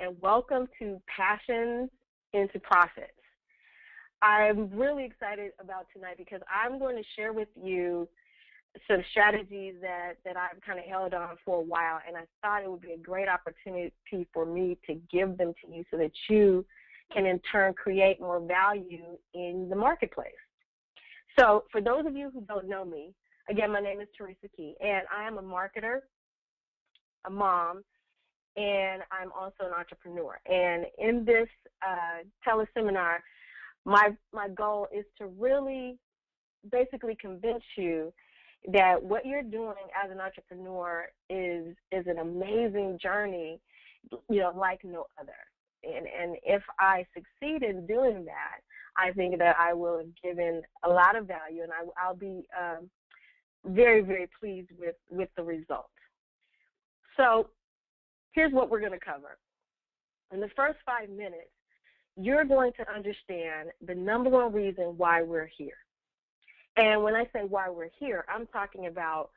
and welcome to Passions into Profits. I'm really excited about tonight because I'm going to share with you some strategies that I've kind of held on for a while, and I thought it would be a great opportunity for me to give them to you so that you can in turn create more value in the marketplace. So for those of you who don't know me, again, my name is Theresa and I am a marketer, a mom, and I'm also an entrepreneur. And in this teleseminar, my goal is to really basically convince you that what you're doing as an entrepreneur is an amazing journey, like no other. And if I succeed in doing that, I think that I will have given a lot of value, and I'll be very, very pleased with the result. So here's what we're going to cover. In the first 5 minutes, you're going to understand the number one reason why we're here. And when I say why we're here, I'm talking about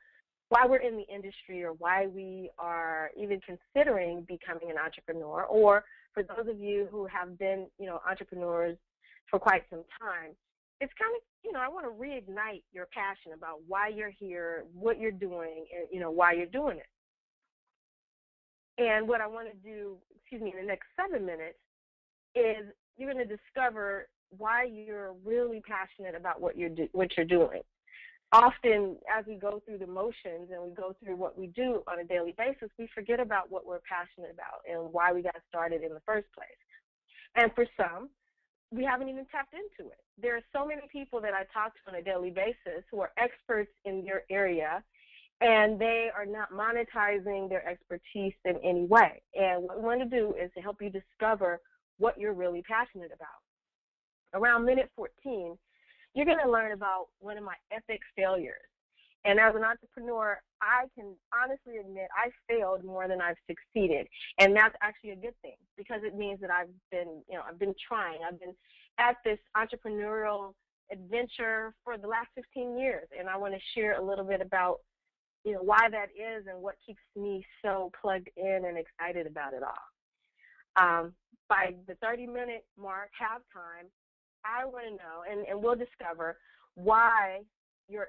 why we're in the industry or why we are even considering becoming an entrepreneur, or for those of you who have been, entrepreneurs for quite some time. It's kind of, I want to reignite your passion about why you're here, what you're doing, and, why you're doing it. And what I want to do, in the next 7 minutes is you're going to discover why you're really passionate about what you're doing. Often, as we go through the motions and we go through what we do on a daily basis, we forget about what we're passionate about and why we got started in the first place. And for some, we haven't even tapped into it. There are so many people that I talk to on a daily basis who are experts in their area, and they are not monetizing their expertise in any way. And what we want to do is to help you discover what you're really passionate about. Around minute 14, you're going to learn about one of my epic failures. And as an entrepreneur, I can honestly admit I failed more than I've succeeded. And that's actually a good thing because it means that I've been trying. I've been at this entrepreneurial adventure for the last 15 years. And I want to share a little bit about, why that is and what keeps me so plugged in and excited about it all. By the 30-minute mark, halftime, I want to know, and we'll discover why your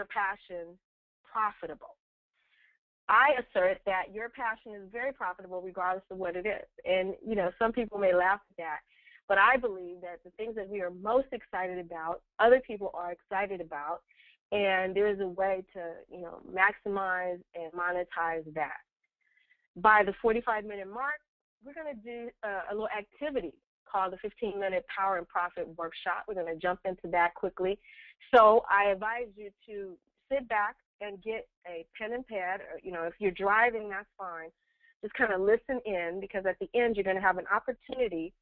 passion profitable. I assert that your passion is very profitable regardless of what it is. And, some people may laugh at that, but I believe that the things that we are most excited about, other people are excited about, and there is a way to, maximize and monetize that. By the 45-minute mark, we're going to do a little activity called the 15-minute Power and Profit Workshop. We're going to jump into that quickly. So I advise you to sit back and get a pen and pad. Or, if you're driving, that's fine. Just kind of listen in, because at the end, you're going to have an opportunity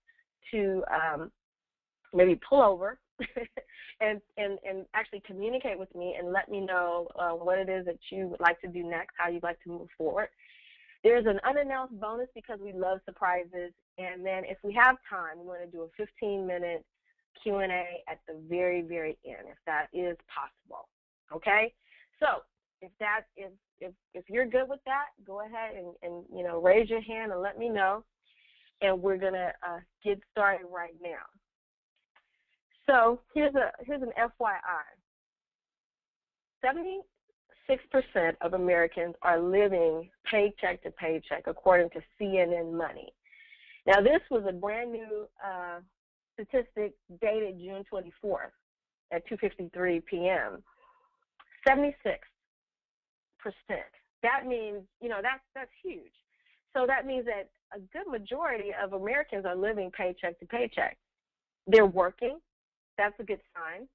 to maybe pull over and actually communicate with me and let me know what it is that you would like to do next, how you'd like to move forward. There's an unannounced bonus because we love surprises. And then if we have time, we want to do a 15-minute Q&A at the very, very end, if that is possible. Okay? So if you're good with that, go ahead and raise your hand and let me know. And we're going to get started right now. So here's an FYI. 76% of Americans are living paycheck to paycheck, according to CNN Money. Now, this was a brand new statistic dated June 24th at 2:53 p.m. 76%. That means, that's huge. So that means that a good majority of Americans are living paycheck to paycheck. They're working. That's a good sign.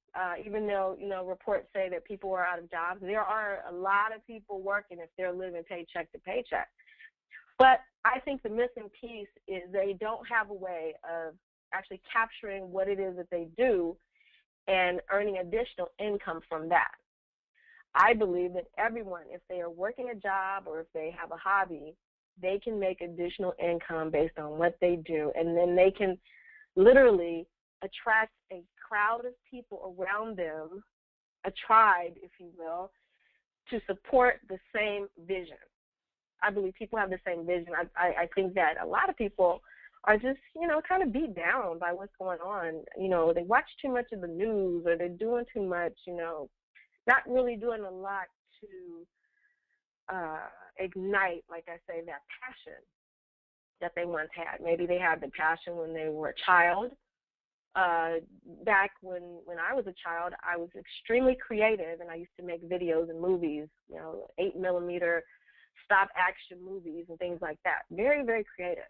Even though, reports say that people are out of jobs, there are a lot of people working if they're living paycheck to paycheck. But I think the missing piece is they don't have a way of actually capturing what it is that they do and earning additional income from that. I believe that everyone, if they are working a job or if they have a hobby, they can make additional income based on what they do, and then they can literally attract a crowd of people around them, a tribe, if you will, to support the same vision. I believe people have the same vision. I think that a lot of people are just, kind of beat down by what's going on. They watch too much of the news, or they're doing too much, not really doing a lot to ignite, like I say, that passion that they once had. Maybe they had the passion when they were a child. Back when I was a child, I was extremely creative, and I used to make videos and movies, 8mm stop action movies and things like that. Very, very creative.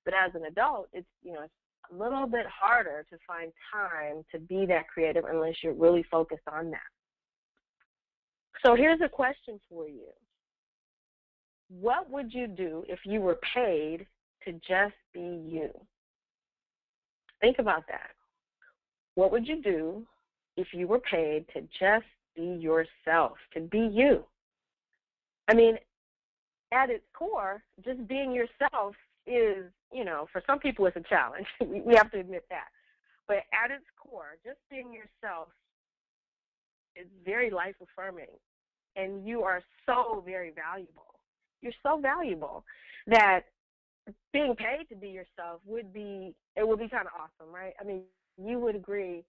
But as an adult, it's a little bit harder to find time to be that creative unless you're really focused on that. So here's a question for you. What would you do if you were paid to just be you? Think about that. What would you do if you were paid to just be yourself, to be you? I mean, at its core, just being yourself is, for some people it's a challenge. We have to admit that. But at its core, just being yourself is very life-affirming, and you are so very valuable. You're so valuable that being paid to be yourself would be kind of awesome, right? I mean, you would agree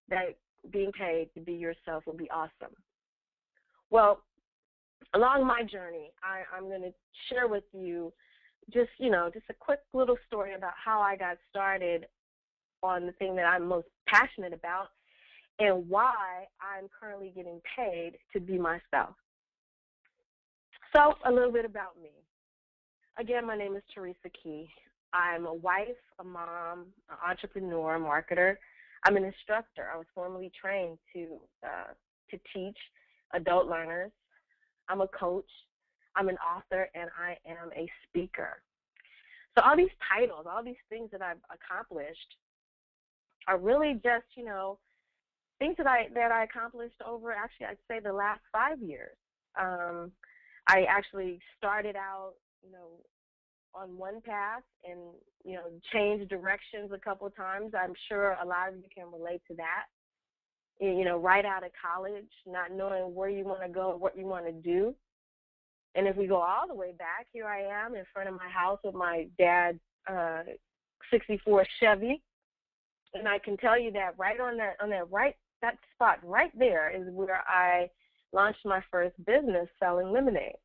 that being paid to be yourself would be awesome. Well, along my journey, I'm going to share with you just a quick little story about how I got started on the thing that I'm most passionate about and why I'm currently getting paid to be myself. So a little bit about me. Again, my name is Theresa Key. I'm a wife, a mom, an entrepreneur, a marketer. I'm an instructor. I was formally trained to teach adult learners. I'm a coach. I'm an author, and I am a speaker. So all these titles, all these things that I've accomplished are really just, things that I accomplished over, actually, I'd say the last 5 years. I actually started out, on one path and, changed directions a couple of times. I'm sure a lot of you can relate to that. Right out of college, not knowing where you want to go, what you want to do. And if we go all the way back, here I am in front of my house with my dad's 64 Chevy. And I can tell you that right on that spot right there is where I launched my first business selling lemonade.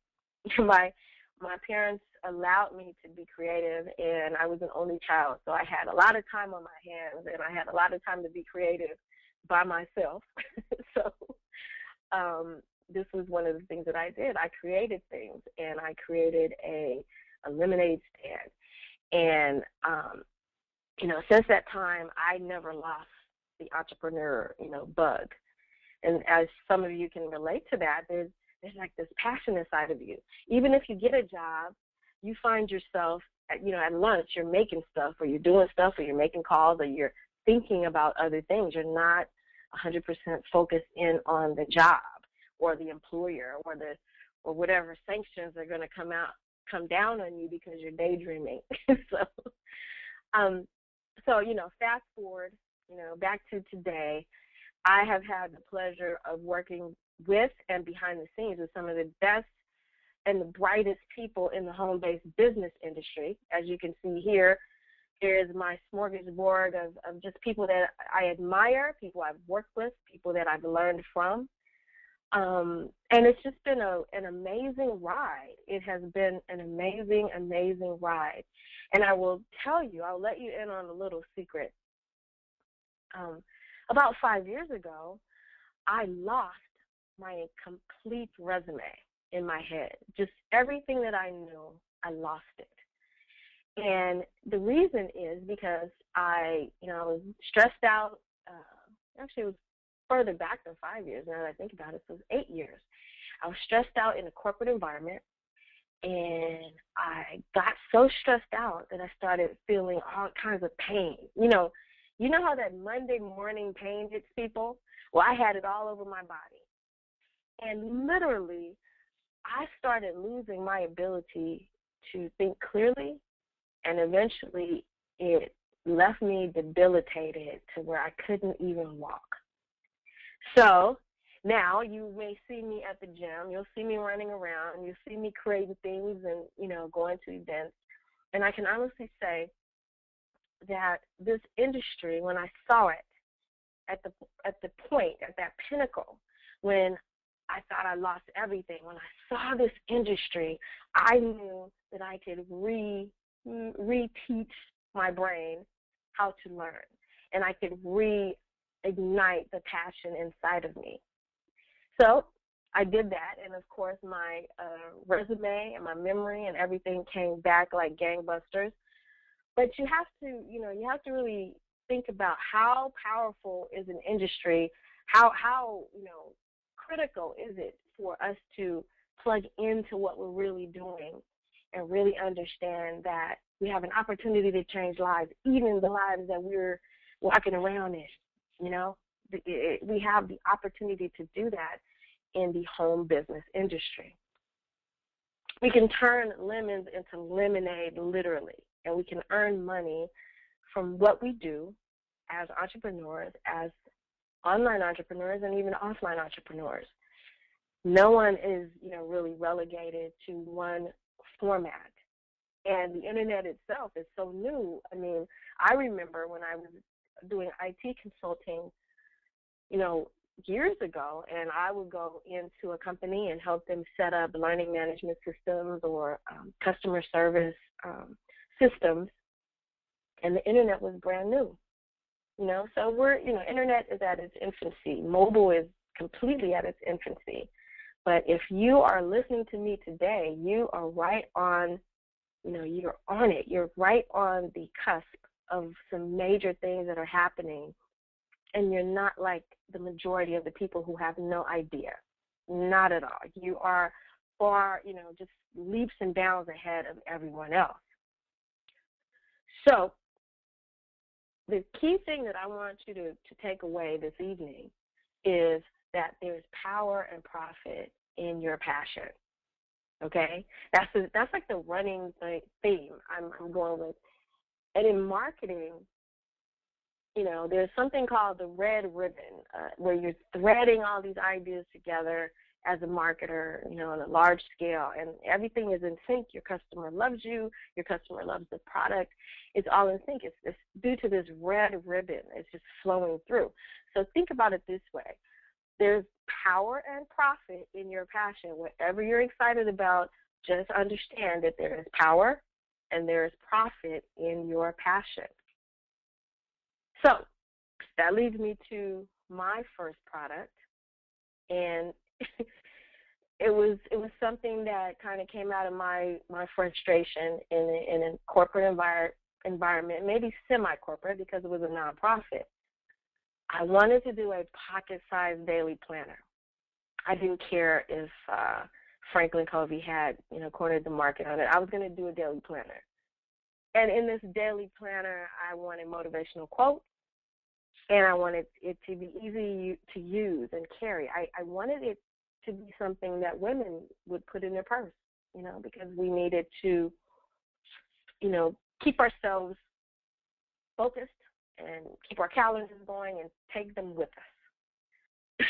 My parents allowed me to be creative, and I was an only child, so I had a lot of time on my hands, and I had a lot of time to be creative by myself. So this was one of the things that I did. I created things, and I created a lemonade stand. And, since that time, I never lost the entrepreneur, bug. And as some of you can relate to that, there's like this passion inside of you. Even if you get a job, you find yourself, at lunch, you're making stuff, or you're doing stuff, or you're making calls, or you're thinking about other things. You're not 100% focused in on the job or the employer or whatever sanctions are going to come down on you because you're daydreaming. So fast forward, back to today. I have had the pleasure of working with and behind the scenes with some of the best and the brightest people in the home-based business industry. As you can see here, here's my smorgasbord of just people that I admire, people I've worked with, people that I've learned from. And it's just been an amazing ride. It has been an amazing, amazing ride. And I will tell you, I'll let you in on a little secret. About 5 years ago, I lost my complete resume in my head. Just everything that I knew, I lost it. And the reason is because I was stressed out. Actually, it was further back than 5 years. Now that I think about it, it was 8 years. I was stressed out in a corporate environment, and I got so stressed out that I started feeling all kinds of pain. You know how that Monday morning pain hits people? Well, I had it all over my body. And literally, I started losing my ability to think clearly, and eventually it left me debilitated to where I couldn't even walk. So Now, you may see me at the gym. You'll see me running around. You'll see me creating things and, going to events. And I can honestly say that this industry, when I saw it at the point, at that pinnacle, when I thought I lost everything, when I saw this industry, I knew that I could reteach my brain how to learn, and I could reignite the passion inside of me. So I did that, and of course my resume and my memory and everything came back like gangbusters. But you have to really think about how powerful is an industry, how critical is it for us to plug into what we're really doing and really understand that we have an opportunity to change lives, even the lives that we're walking around in. We have the opportunity to do that in the home business industry. We can turn lemons into lemonade, literally, and we can earn money from what we do as entrepreneurs, as online entrepreneurs, and even offline entrepreneurs. No one is, really relegated to one format. And the internet itself is so new. I mean, I remember when I was doing IT consulting, years ago, and I would go into a company and help them set up learning management systems or customer service systems, and the internet was brand new. So internet is at its infancy. Mobile is completely at its infancy. But if you are listening to me today, you are right on, you're on it. You're right on the cusp of some major things that are happening, and you're not like the majority of the people who have no idea. Not at all. You are far, just leaps and bounds ahead of everyone else. So the key thing that I want you to take away this evening is that there's power and profit in your passion. Okay? That's like the running theme I'm going with. And in marketing, there's something called the red ribbon, where you're threading all these ideas together as a marketer, on a large scale, and everything is in sync. Your customer loves you. Your customer loves the product. It's all in sync. It's due to this red ribbon. It's just flowing through. So think about it this way. There's power and profit in your passion. Whatever you're excited about, just understand that there is power and there is profit in your passion. So that leads me to my first product, and it was something that kind of came out of my frustration in a corporate environment, maybe semi-corporate because it was a nonprofit. I wanted to do a pocket-sized daily planner. I didn't care if Franklin Covey had cornered the market on it. I was going to do a daily planner. And in this daily planner, I wanted motivational quotes, and I wanted it to be easy to use and carry. I wanted it to be something that women would put in their purse, because we needed to, keep ourselves focused and keep our calendars going and take them with us.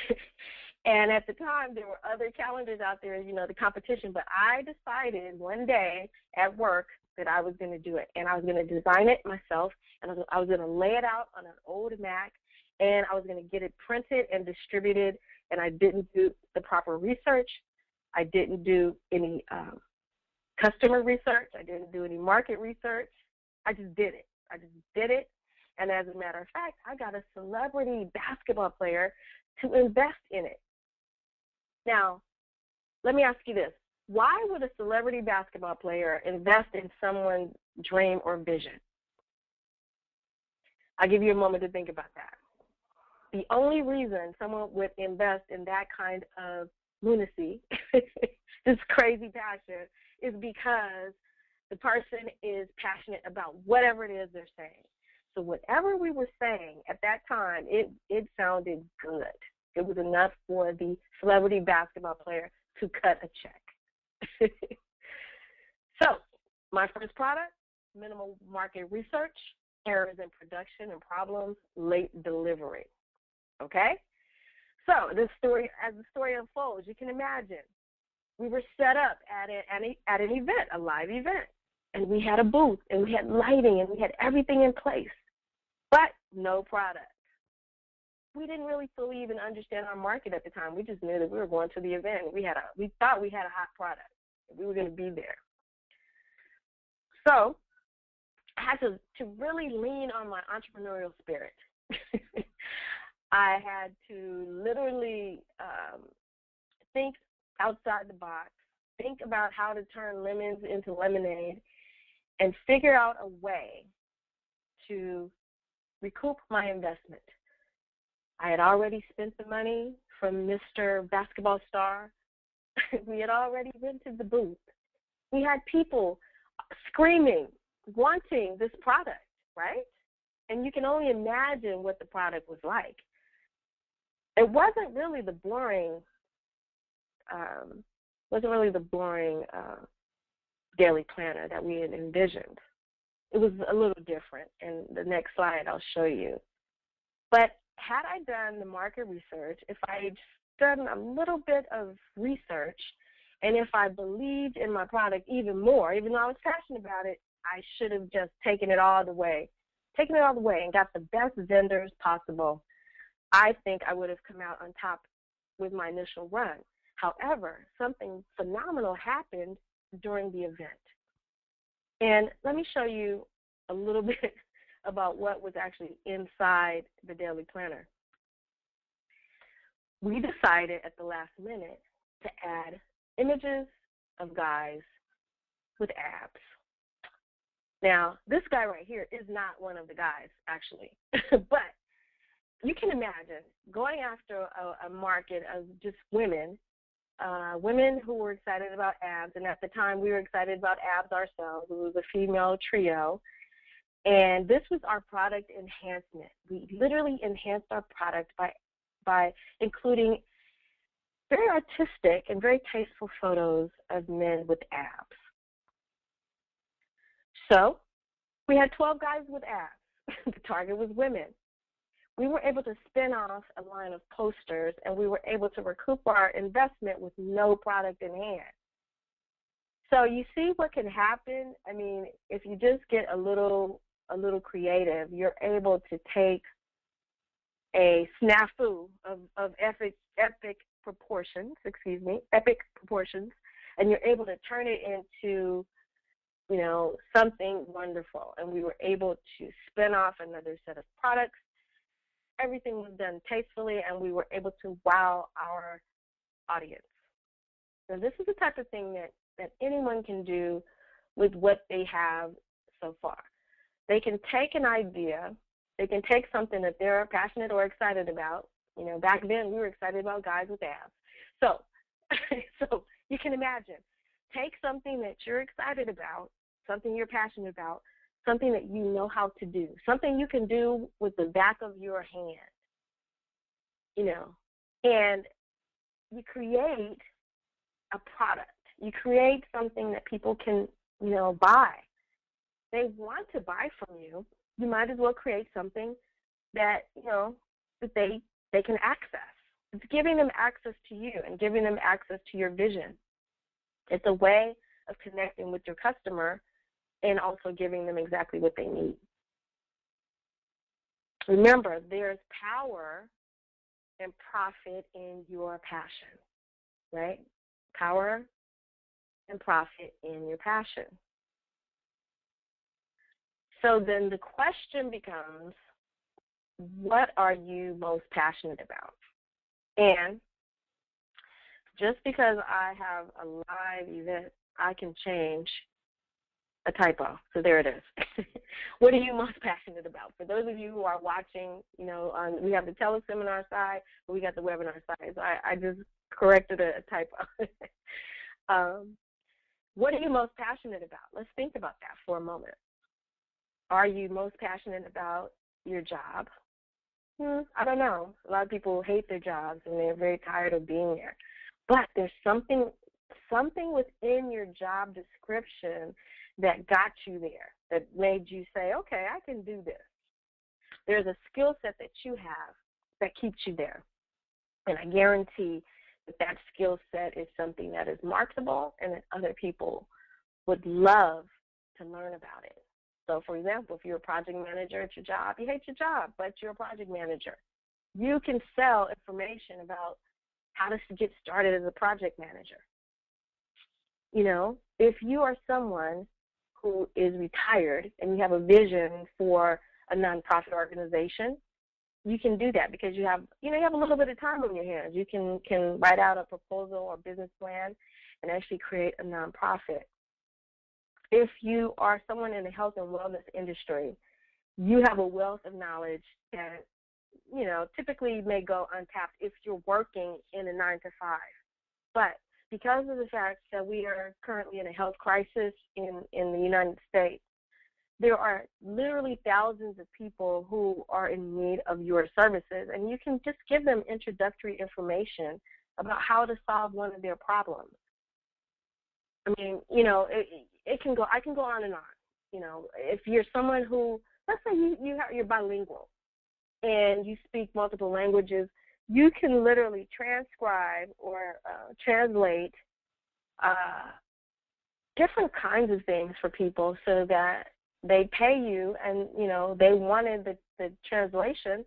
And at the time, there were other calendars out there, the competition, but I decided one day at work that I was going to do it, and I was going to design it myself, and I was going to lay it out on an old Mac, and I was going to get it printed and distributed, and I didn't do the proper research. I didn't do any customer research. I didn't do any market research. I just did it. And as a matter of fact, I got a celebrity basketball player to invest in it. Now, let me ask you this. Why would a celebrity basketball player invest in someone's dream or vision? I'll give you a moment to think about that. The only reason someone would invest in that kind of lunacy, this crazy passion, is because the person is passionate about whatever it is they're saying. So whatever we were saying at that time, it sounded good. It was enough for the celebrity basketball player to cut a check. So my first product, minimal market research, errors in production and problems, late delivery. Okay? So this story, as the story unfolds, you can imagine we were set up at an event, a live event, and we had a booth, and we had lighting, and we had everything in place, but no product. We didn't really fully even understand our market at the time. We just knew that we were going to the event. We thought we had a hot product. We were going to be there. So I had to really lean on my entrepreneurial spirit. I had to literally think outside the box, think about how to turn lemons into lemonade, and figure out a way to recoup my investment. I had already spent the money from Mr. Basketball Star. We had already rented the booth. We had people screaming, wanting this product, right? And you can only imagine what the product was like. It wasn't really the boring, daily planner that we had envisioned. It was a little different, and the next slide I'll show you. But had I done the market research, if I had done a little bit of research, and if I believed in my product even more, even though I was passionate about it, I should have just taken it all the way and got the best vendors possible. I think I would have come out on top with my initial run. However, something phenomenal happened during the event. And let me show you a little bit about what was actually inside the Daily Planner. We decided at the last minute to add images of guys with abs. Now, this guy right here is not one of the guys, actually. But you can imagine going after a market of just women, women who were excited about abs, and at the time we were excited about abs ourselves. It was a female trio, and this was our product enhancement. We literally enhanced our product by including very artistic and very tasteful photos of men with abs. So we had 12 guys with abs. The target was women. We were able to spin off a line of posters, and we were able to recoup our investment with no product in hand. So you see what can happen? I mean, if you just get a little creative, you're able to take a snafu of epic proportions, and you're able to turn it into, something wonderful. And we were able to spin off another set of products. Everything was done tastefully, and we were able to wow our audience. Now, this is the type of thing that anyone can do with what they have so far. They can take an idea, they can take something that they're passionate or excited about. Back then we were excited about guys with abs. So you can imagine, take something that you're excited about, something you're passionate about, something that you know how to do, something you can do with the back of your hand, and you create a product. You create something that people can, buy. They want to buy from you. You might as well create something that, that they can access. It's giving them access to you and giving them access to your vision. It's a way of connecting with your customer and also giving them exactly what they need. Remember, there's power and profit in your passion, right? Power and profit in your passion. So then the question becomes, what are you most passionate about? And just because I have a live event, I can change a typo. So there it is. What are you most passionate about? For those of you who are watching, we have the teleseminar side, but we got the webinar side. So I just corrected a typo. What are you most passionate about? Let's think about that for a moment. Are you most passionate about your job? I don't know. A lot of people hate their jobs and they're very tired of being there. But there's something within your job description that got you there, that made you say, okay, I can do this. There's a skill set that you have that keeps you there. And I guarantee that that skill set is something that is marketable and that other people would love to learn about it. So, for example, if you're a project manager at your job, you hate your job, but you're a project manager. You can sell information about how to get started as a project manager. You know, if you are someone who is retired and you have a vision for a nonprofit organization, you can do that because you have a little bit of time on your hands. You can write out a proposal or business plan and actually create a nonprofit. If you are someone in the health and wellness industry, you have a wealth of knowledge that, typically may go untapped if you're working in a 9 to 5. But because of the fact that we are currently in a health crisis in the United States, there are literally thousands of people who are in need of your services, and you can just give them introductory information about how to solve one of their problems. I mean, it can go. I can go on and on. If you're someone who, let's say you're bilingual, and you speak multiple languages, you can literally transcribe or translate different kinds of things for people so that they pay you and, they wanted the translation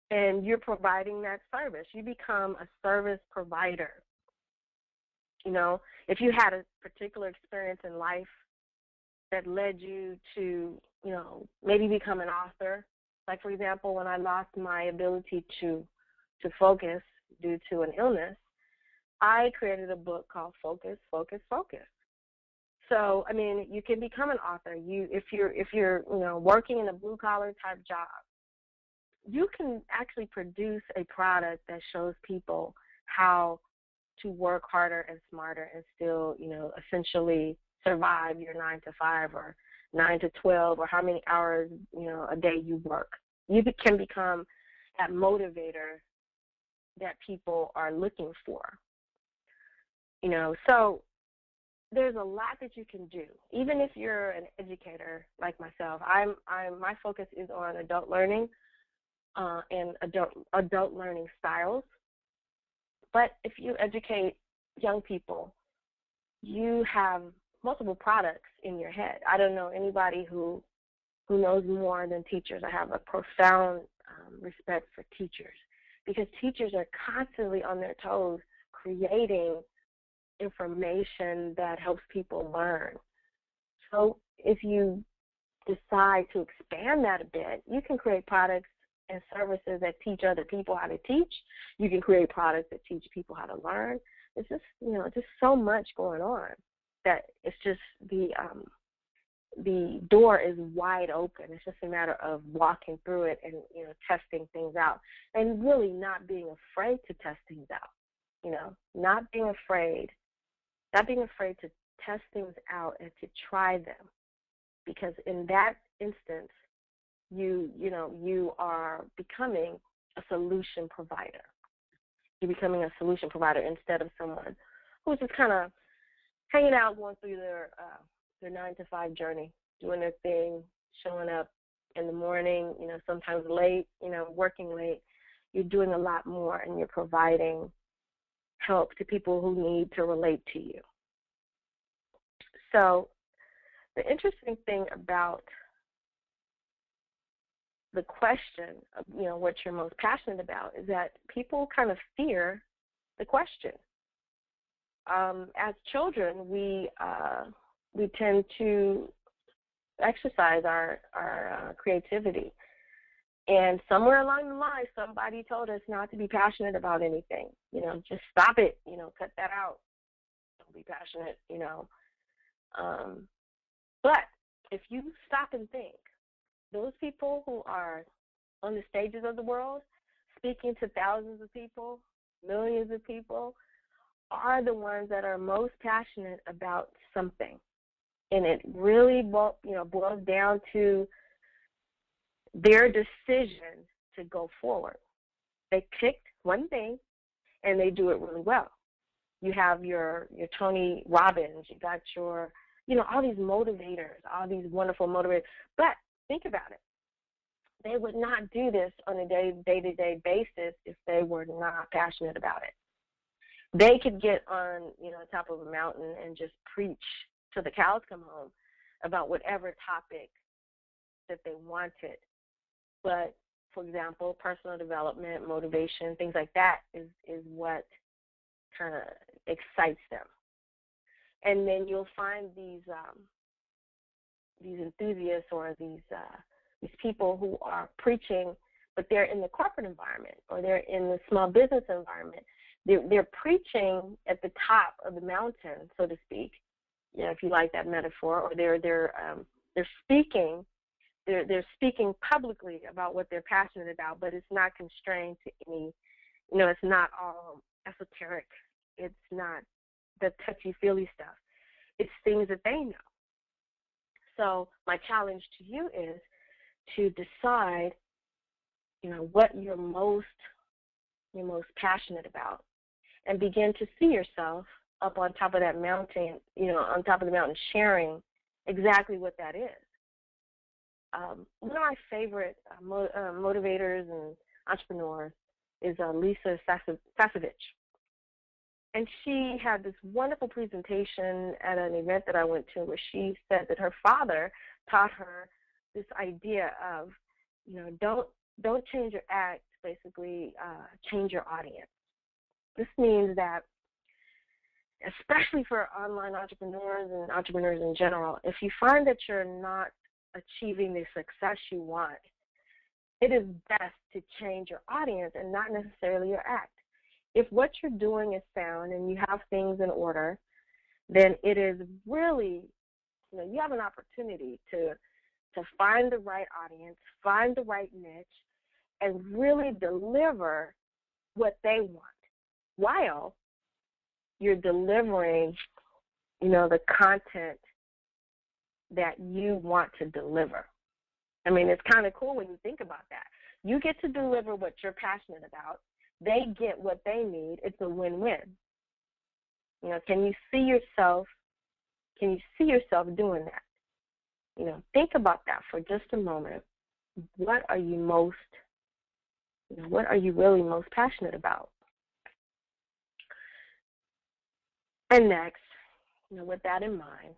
and you're providing that service. You become a service provider. If you had a particular experience in life that led you to, maybe become an author, like, for example, when I lost my ability to focus due to an illness, I created a book called Focus, Focus, Focus. So, I mean, you can become an author. If you're working in a blue collar type job, you can actually produce a product that shows people how to work harder and smarter and still, essentially survive your 9 to 5 or 9 to 12 or how many hours, a day you work. You can become that motivator that people are looking for. So there's a lot that you can do. Even if you're an educator like myself, my focus is on adult learning and adult learning styles. But if you educate young people, you have multiple products in your head. I don't know anybody who knows more than teachers. I have a profound respect for teachers because teachers are constantly on their toes creating information that helps people learn. So if you decide to expand that a bit, you can create products and services that teach other people how to teach. You can create products that teach people how to learn. It's just, just so much going on that it's just the door is wide open. It's just a matter of walking through it and, testing things out and really not being afraid to test things out, not being afraid to test things out and to try them, because in that instance, you are becoming a solution provider. You're becoming a solution provider instead of someone who's just kind of hanging out, going through their 9 to 5 journey, doing their thing, showing up in the morning, sometimes late, working late. You're doing a lot more, and you're providing help to people who need to relate to you. So the interesting thing about the question of, what you're most passionate about is that people kind of fear the question. As children, we tend to exercise our creativity. And somewhere along the line, somebody told us not to be passionate about anything. Just stop it. Cut that out. Don't be passionate. But if you stop and think, those people who are on the stages of the world, speaking to thousands of people, millions of people, are the ones that are most passionate about something. And it really boils down to their decision to go forward. They picked one thing, and they do it really well. You have your Tony Robbins, you got your, all these motivators, all these wonderful motivators. But think about it. they would not do this on a day-to-day basis if they were not passionate about it. They could get on, top of a mountain and just preach till the cows come home about whatever topic that they wanted. But, for example, personal development, motivation, things like that is what kind of excites them. And then you'll find these enthusiasts or these people who are preaching, but they're in the corporate environment or they're in the small business environment. They're preaching at the top of the mountain, so to speak, if you like that metaphor, or they're speaking. They're speaking publicly about what they're passionate about, but it's not constrained to any, it's not all esoteric. It's not the touchy-feely stuff. It's things that they know. So my challenge to you is to decide, what you're most passionate about, and begin to see yourself up on top of that mountain, on top of the mountain, sharing exactly what that is. One of my favorite motivators and entrepreneurs is Lisa Sasevich. And she had this wonderful presentation at an event that I went to where she said that her father taught her this idea of, don't change your act, basically change your audience. This means that, especially for online entrepreneurs and entrepreneurs in general, if you find that you're not achieving the success you want, it is best to change your audience and not necessarily your act. If what you're doing is sound and you have things in order, then it is really, you have an opportunity to find the right audience, find the right niche, and really deliver what they want while you're delivering, the content that you want to deliver. I mean, it's kind of cool when you think about that. You get to deliver what you're passionate about. They get what they need. It's a win-win. Can you see yourself doing that? Think about that for just a moment. What are you really most passionate about? And next, with that in mind,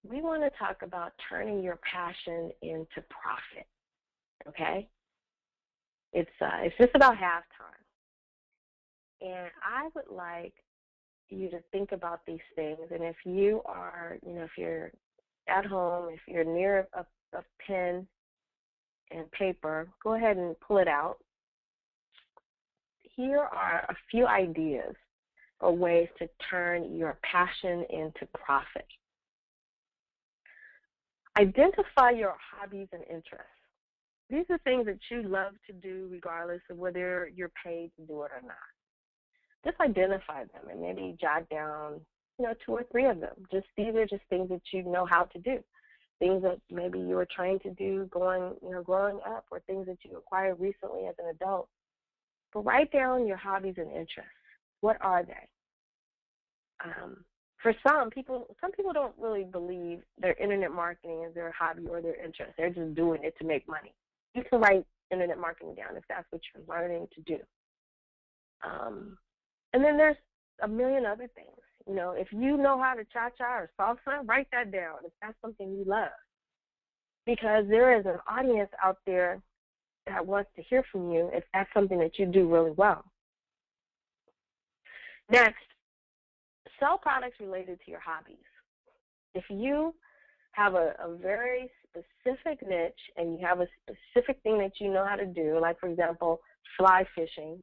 we want to talk about turning your passion into profit, okay? It's just about halftime. And I would like you to think about these things. And if you are, if you're at home, if you're near a pen and paper, go ahead and pull it out. Here are a few ideas or ways to turn your passion into profit. Identify your hobbies and interests. These are things that you love to do regardless of whether you're paid to do it or not. Just identify them and maybe jot down, 2 or 3 of them. These are just things that you know how to do. Things that maybe you were trained to do growing up, or things that you acquired recently as an adult. But write down your hobbies and interests. What are they? For some people don't really believe their internet marketing is their hobby or their interest. They're just doing it to make money. You can write internet marketing down if that's what you're learning to do. And then there's a million other things. If you know how to cha-cha or salsa, write that down if that's something you love. Because there is an audience out there that wants to hear from you if that's something that you do really well. Next, sell products related to your hobbies. If you have a very specific niche and you have a specific thing that you know how to do, like, for example, fly fishing,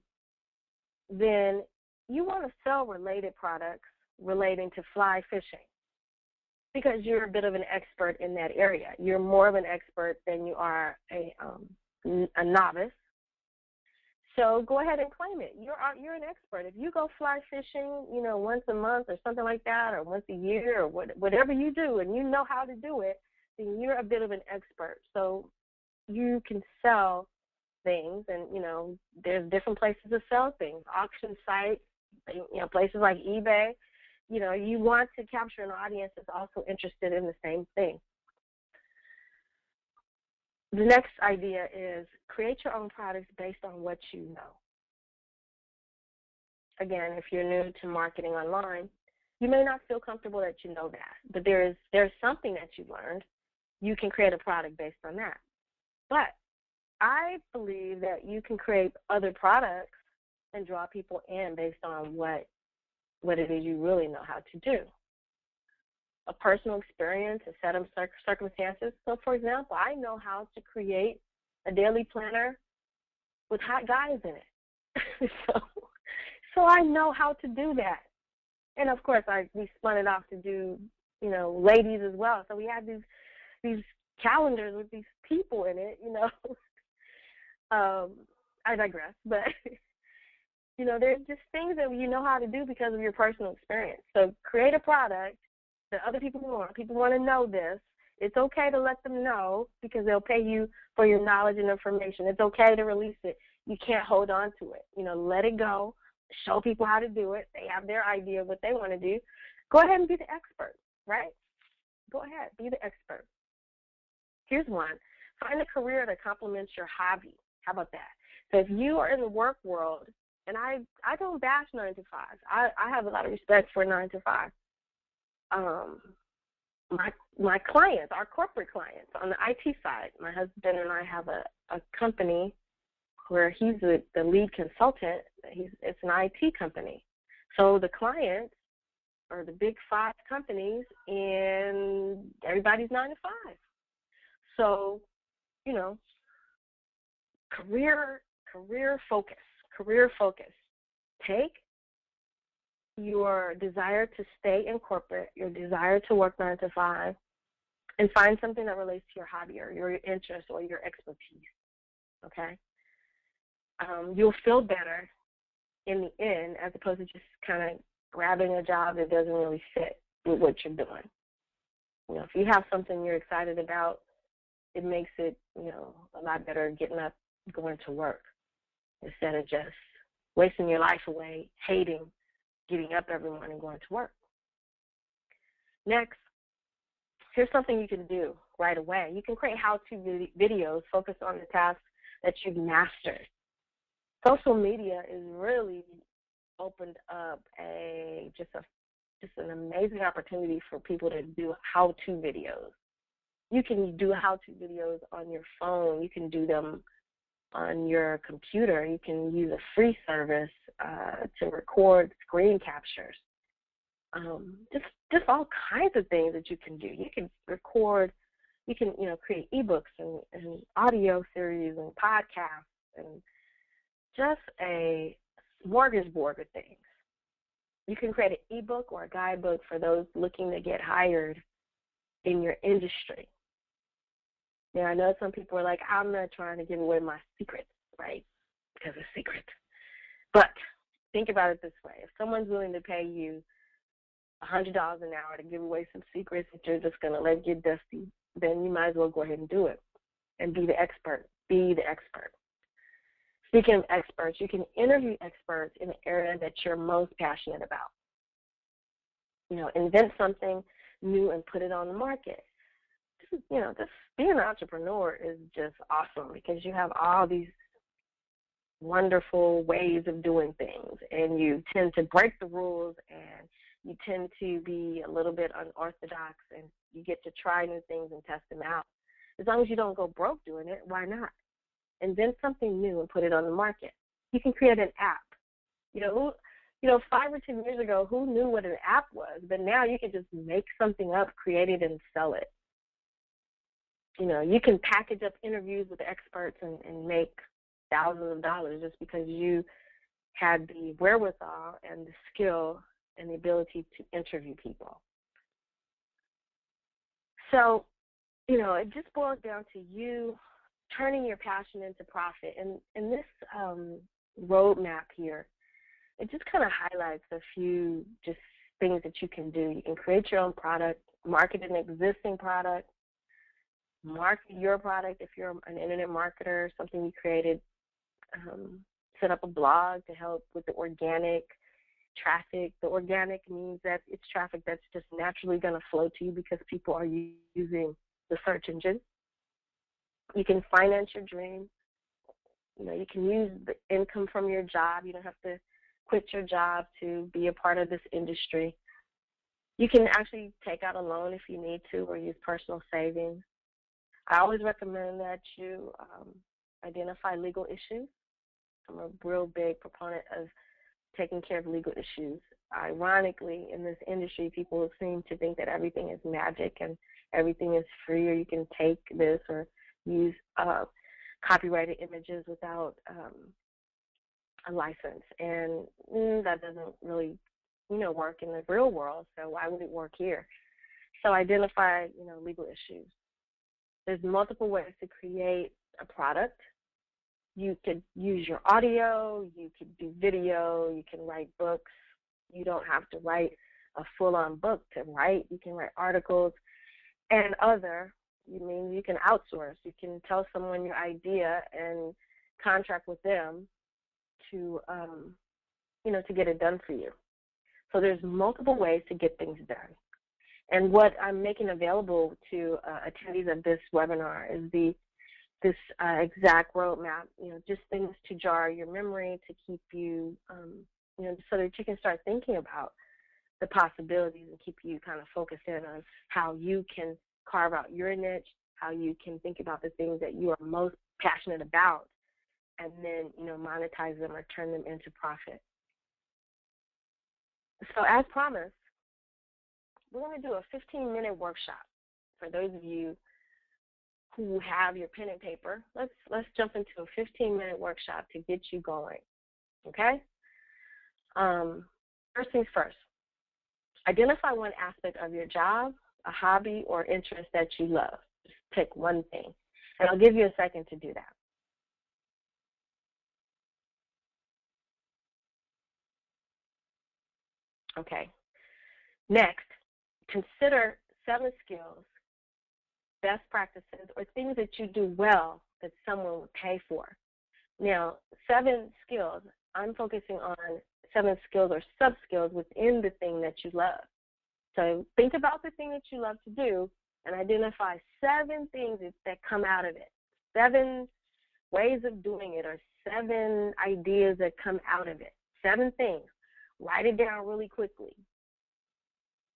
then you want to sell related products relating to fly fishing because you're a bit of an expert in that area. You're more of an expert than you are a novice. So go ahead and claim it. You're an expert. If you go fly fishing, once a month or something like that, or once a year, or whatever you do, and you know how to do it, then you're a bit of an expert. So you can sell things, and there's different places to sell things. Auction sites, places like eBay. You want to capture an audience that's also interested in the same thing. The next idea is create your own products based on what you know. Again, if you're new to marketing online, you may not feel comfortable that you know that, but there's something that you've learned. You can create a product based on that. But I believe that you can create other products and draw people in based on what it is you really know how to do. A personal experience, a set of circumstances. So, for example, I know how to create a daily planner with hot guys in it. so I know how to do that. And of course, we spun it off to do, ladies as well. So we had these calendars with these people in it, I digress, but there's just things that you know how to do because of your personal experience. So create a product that other people want. People want to know this. It's okay to let them know because they'll pay you for your knowledge and information. It's okay to release it. You can't hold on to it. Let it go. Show people how to do it. They have their idea of what they want to do. Go ahead and be the expert, right? Go ahead, be the expert. Here's one. Find a career that complements your hobby. How about that? So if you are in the work world, and I don't bash 9 to 5. I have a lot of respect for 9 to 5. My clients, our corporate clients on the IT side, my husband and I have a company where he's the lead consultant. It's an IT company. So the clients are the big 5 companies, and everybody's 9 to 5. So, career focus. Take your desire to stay in corporate, your desire to work 9 to 5, and find something that relates to your hobby or your interest or your expertise, okay? You'll feel better in the end as opposed to just kind of grabbing a job that doesn't really fit with what you're doing. If you have something you're excited about, it makes it, a lot better getting up, going to work, instead of just wasting your life away, hating getting up every morning and going to work. Next, here's something you can do right away. You can create how-to videos focused on the tasks that you've mastered. Social media is really opened up just an amazing opportunity for people to do how-to videos. You can do how-to videos on your phone. You can do them on your computer. You can use a free service to record screen captures. Just all kinds of things that you can do. You can record. You can create ebooks and audio series and podcasts and just a smorgasbord of things. You can create an ebook or a guidebook for those looking to get hired in your industry. Now, I know some people are like, I'm not trying to give away my secrets, right? Because it's secret. But think about it this way. If someone's willing to pay you $100 an hour to give away some secrets that you're just going to let get dusty, then you might as well go ahead and do it and be the expert. Be the expert. Speaking of experts, you can interview experts in the area that you're most passionate about. Invent something new and put it on the market. Just being an entrepreneur is just awesome because you have all these wonderful ways of doing things, and you tend to break the rules, and you tend to be a little bit unorthodox, and you get to try new things and test them out. As long as you don't go broke doing it, why not? Invent something new and put it on the market. You can create an app. 5 or 10 years ago, who knew what an app was? But now you can just make something up, create it, and sell it. You can package up interviews with experts and make thousands of dollars just because you had the wherewithal and the skill and the ability to interview people. So, it just boils down to you turning your passion into profit. And this roadmap here, it just kind of highlights a few just things that you can do. You can create your own product, market an existing product, market your product if you're an internet marketer, something you created, set up a blog to help with the organic traffic. The organic means that it's traffic that's just naturally going to flow to you because people are using the search engine. You can finance your dream. You can use the income from your job. You don't have to quit your job to be a part of this industry. You can actually take out a loan if you need to or use personal savings. I always recommend that you identify legal issues. I'm a real big proponent of taking care of legal issues. Ironically, in this industry, people seem to think that everything is magic and everything is free, or you can take this or use copyrighted images without a license. And that doesn't really, work in the real world, so why would it work here? So identify, legal issues. There's multiple ways to create a product. You could use your audio, you could do video, you can write books. You don't have to write a full-on book to write. You can write articles and you can outsource. You can tell someone your idea and contract with them to, to get it done for you. So there's multiple ways to get things done. And what I'm making available to attendees of this webinar is this exact roadmap, just things to jar your memory, to keep you, so that you can start thinking about the possibilities and keep you kind of focused in on how you can carve out your niche, how you can think about the things that you are most passionate about, and then, monetize them or turn them into profit. So as promised, we're going to do a 15-minute workshop for those of you who have your pen and paper. Let's jump into a 15-minute workshop to get you going, okay? First things first, identify one aspect of your job, a hobby, or interest that you love. Just pick one thing, and I'll give you a second to do that. Okay. Next, consider 7 skills, best practices, or things that you do well that someone would pay for. Now, 7 skills, I'm focusing on 7 skills or sub-skills within the thing that you love. So think about the thing that you love to do and identify 7 things that come out of it, 7 ways of doing it, or 7 ideas that come out of it, 7 things. Write it down really quickly.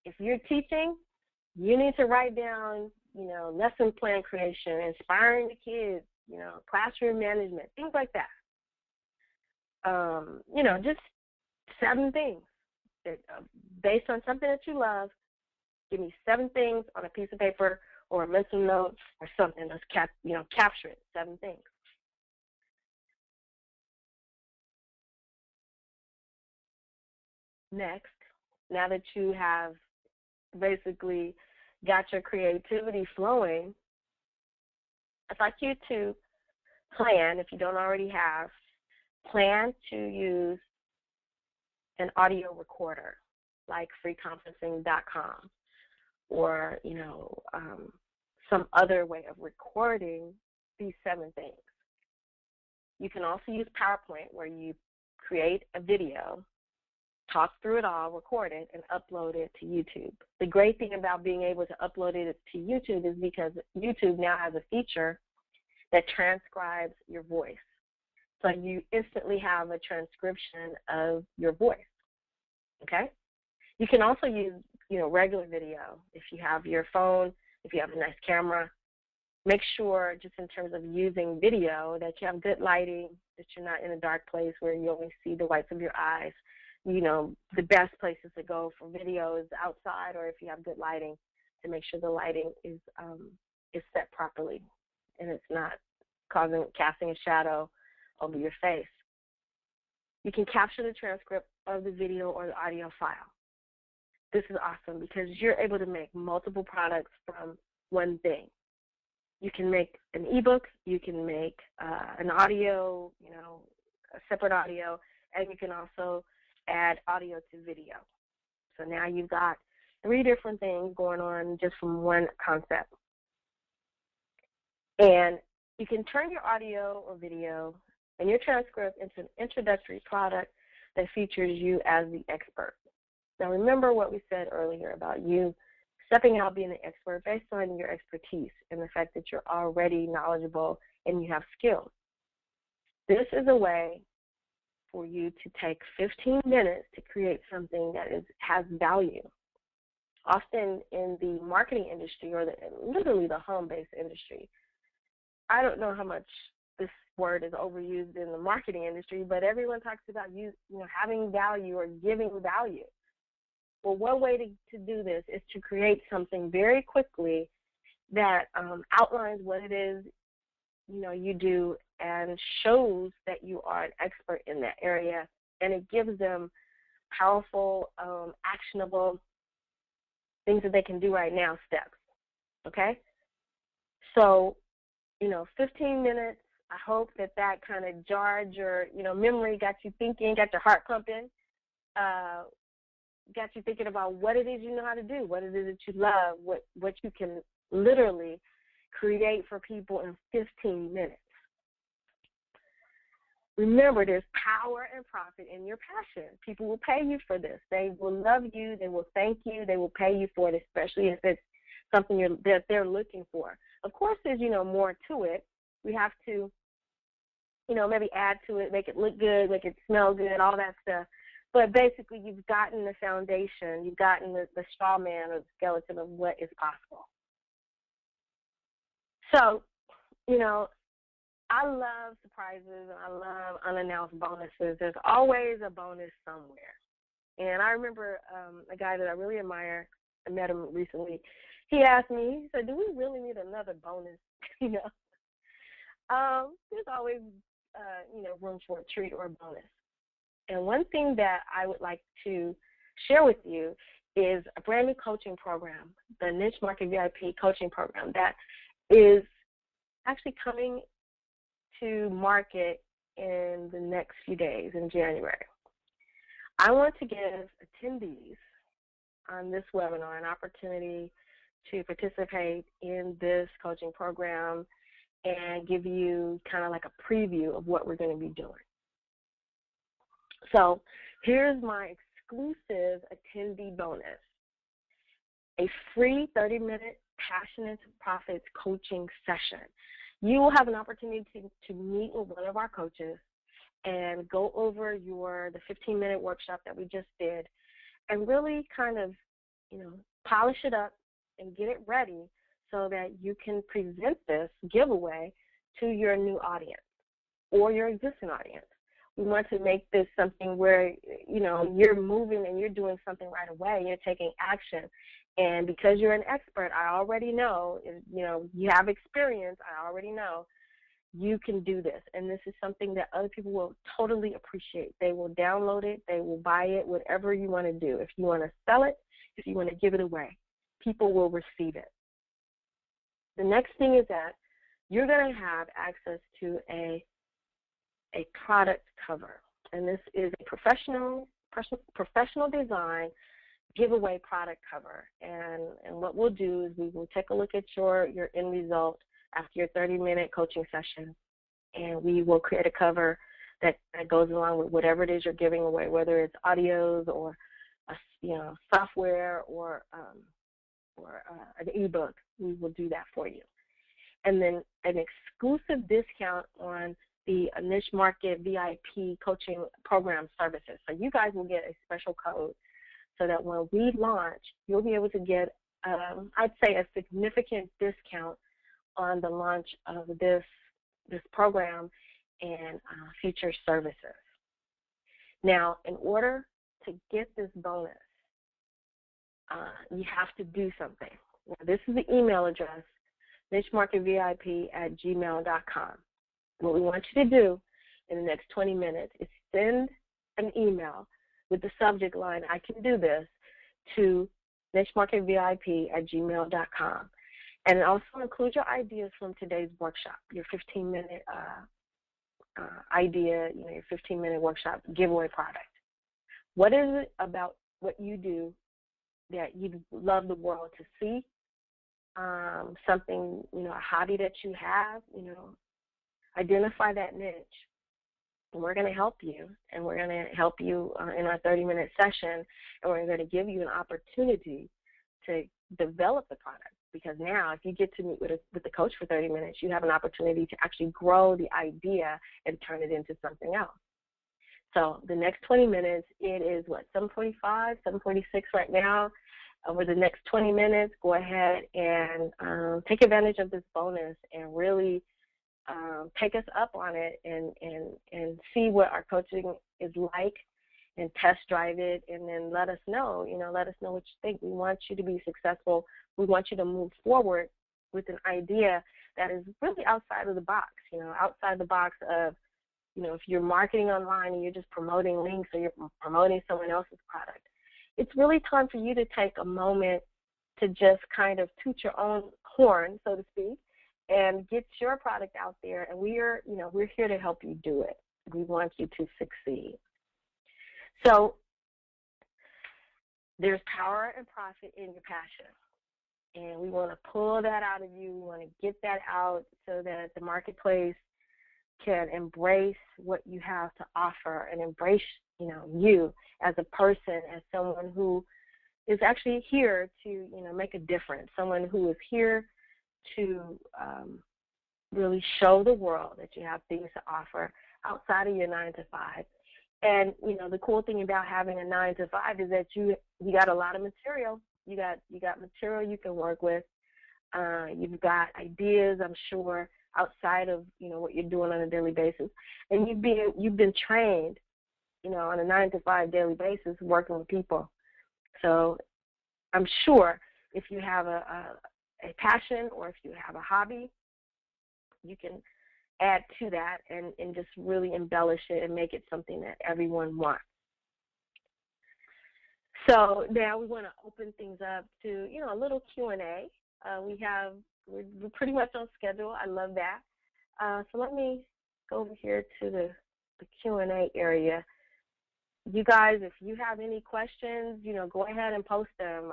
If you're teaching, you need to write down, lesson plan creation, inspiring the kids, classroom management, things like that. Just 7 things that, based on something that you love. Give me 7 things on a piece of paper or a mental note or something. Let's capture it. 7 things. Next, now that you have basically got your creativity flowing, I'd like you to plan, if you don't already have, plan to use an audio recorder like freeconferencing.com or, some other way of recording these 7 things. You can also use PowerPoint, where you create a video, talk through it all, record it, and upload it to YouTube. The great thing about being able to upload it to YouTube is because YouTube now has a feature that transcribes your voice. So you instantly have a transcription of your voice, okay? You can also use, regular video. If you have your phone, if you have a nice camera, make sure, just in terms of using video, that you have good lighting, that you're not in a dark place where you only see the whites of your eyes. The best places to go for video is outside, or if you have good lighting, to make sure the lighting is set properly and it's not casting a shadow over your face. You can capture the transcript of the video or the audio file. This is awesome because you're able to make multiple products from one thing. You can make an ebook, you can make an audio, a separate audio, and you can also add audio to video. So now you've got 3 different things going on just from one concept. And you can turn your audio or video and your transcript into an introductory product that features you as the expert. Now remember what we said earlier about you stepping out, being an expert based on your expertise and the fact that you're already knowledgeable and you have skills. This is a way for you to take 15 minutes to create something that has value. Often in the marketing industry or literally the home-based industry, I don't know how much this word is overused in the marketing industry, but everyone talks about having value or giving value. Well, one way to do this is to create something very quickly that outlines what it is you do and shows that you are an expert in that area, and it gives them powerful, actionable things that they can do right now, steps, okay? So, 15 minutes, I hope that kind of jarred your, memory, got you thinking, got your heart pumping, got you thinking about what it is you know how to do, what it is that you love, what you can literally create for people in 15 minutes. Remember, there's power and profit in your passion. People will pay you for this. They will love you. They will thank you. They will pay you for it, especially if it's something that they're looking for. Of course, there's, more to it. We have to, maybe add to it, make it look good, make it smell good, all that stuff. But basically, you've gotten the foundation. You've gotten the straw man or the skeleton of what is possible. So, I love surprises and I love unannounced bonuses. There's always a bonus somewhere. And I remember a guy that I really admire, I met him recently. He asked me, he said, do we really need another bonus? There's always, room for a treat or a bonus. And one thing that I would like to share with you is a brand new coaching program, the Niche Market VIP coaching program that is actually coming to market in the next few days in January. I want to give attendees on this webinar an opportunity to participate in this coaching program and give you kind of like a preview of what we're going to be doing. So here's my exclusive attendee bonus, a free 30-minute Passion into Profits coaching session. You will have an opportunity to meet with one of our coaches and go over the 15-minute workshop that we just did and really kind of, polish it up and get it ready so that you can present this giveaway to your new audience or your existing audience. We want to make this something where, you're moving and you're doing something right away and you're taking action. And because you're an expert, I already know, you have experience, I already know you can do this. And this is something that other people will totally appreciate. They will download it, they will buy it, whatever you want to do. If you want to sell it, if you want to give it away, people will receive it. The next thing is that you're going to have access to a product cover. And this is a professional design giveaway product cover. And what we'll do is we will take a look at your end result after your 30-minute coaching session, and we will create a cover that goes along with whatever it is you're giving away, whether it's audios or software or an ebook. We will do that for you. And then an exclusive discount on the Niche Market VIP coaching program services. So you guys will get a special code so that when we launch, you'll be able to get, I'd say, a significant discount on the launch of this program and future services. Now, in order to get this bonus, you have to do something. Now, this is the email address, nichemarketvip@gmail.com. What we want you to do in the next 20 minutes is send an email with the subject line, I can do this, to nichemarketvip@gmail.com. And also include your ideas from today's workshop, your 15-minute idea, your 15-minute workshop giveaway product. What is it about what you do that you'd love the world to see? Something, a hobby that you have, identify that niche. And we're going to help you, and we're going to help you in our 30-minute session, and we're going to give you an opportunity to develop the product. Because now, if you get to meet with the coach for 30 minutes, you have an opportunity to actually grow the idea and turn it into something else. So the next 20 minutes, it is what, 7:45, 7:46 right now. Over the next 20 minutes, go ahead and take advantage of this bonus and really take us up on it and see what our coaching is like and test drive it, and then let us know, let us know what you think. We want you to be successful. We want you to move forward with an idea that is really outside of the box, outside the box of, if you're marketing online and you're just promoting links or you're promoting someone else's product. It's really time for you to take a moment to just kind of toot your own horn, so to speak, and get your product out there. And we're here to help you do it. We want you to succeed. So there's power and profit in your passion. And we want to pull that out of you. We want to get that out so that the marketplace can embrace what you have to offer and embrace, you as a person, as someone who is actually here to, make a difference, someone who is here to really show the world that you have things to offer outside of your 9 to 5. And, the cool thing about having a 9 to 5 is that you got a lot of material. You got material you can work with. You've got ideas, I'm sure, outside of, what you're doing on a daily basis. And you've been trained, on a 9 to 5 daily basis working with people. So I'm sure if you have a passion or if you have a hobby, you can add to that and just really embellish it and make it something that everyone wants. So now we want to open things up to, a little Q&A. We're pretty much on schedule. I love that. So let me go over here to the Q&A area. You guys, if you have any questions, go ahead and post them.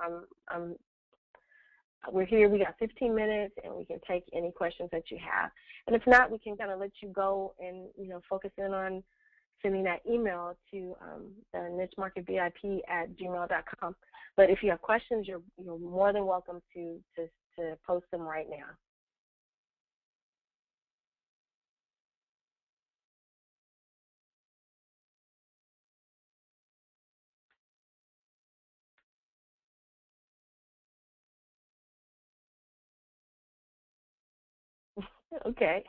We're here. We got 15 minutes, and we can take any questions that you have. And if not, we can kind of let you go and, focus in on sending that email to the nichemarketvip@gmail.com. But if you have questions, you're more than welcome to post them right now. Okay.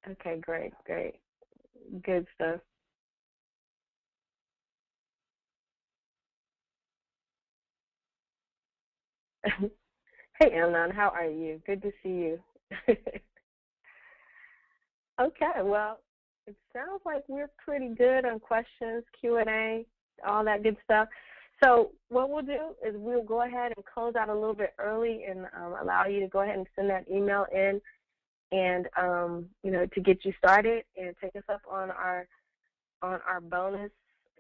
Okay, great. Good stuff. Hey, Amnon, how are you? Good to see you. Okay, well, it sounds like we're pretty good on questions, Q&A, all that good stuff. So what we'll do is we'll go ahead and close out a little bit early and allow you to go ahead and send that email in and, to get you started and take us up on our bonus,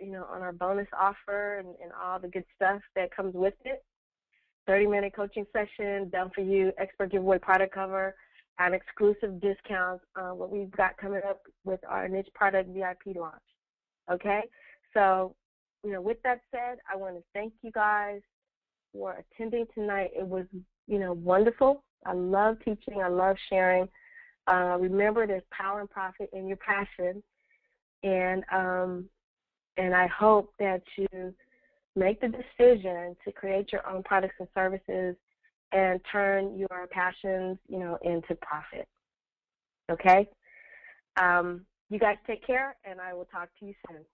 on our bonus offer and all the good stuff that comes with it. 30-minute coaching session, done for you, expert giveaway product cover, and exclusive discounts, what we've got coming up with our niche product VIP launch. Okay? So, with that said, I want to thank you guys for attending tonight. It was, wonderful. I love teaching. I love sharing. Remember, there's power and profit in your passion. And I hope that you make the decision to create your own products and services and turn your passions, into profit. Okay? You guys take care, and I will talk to you soon.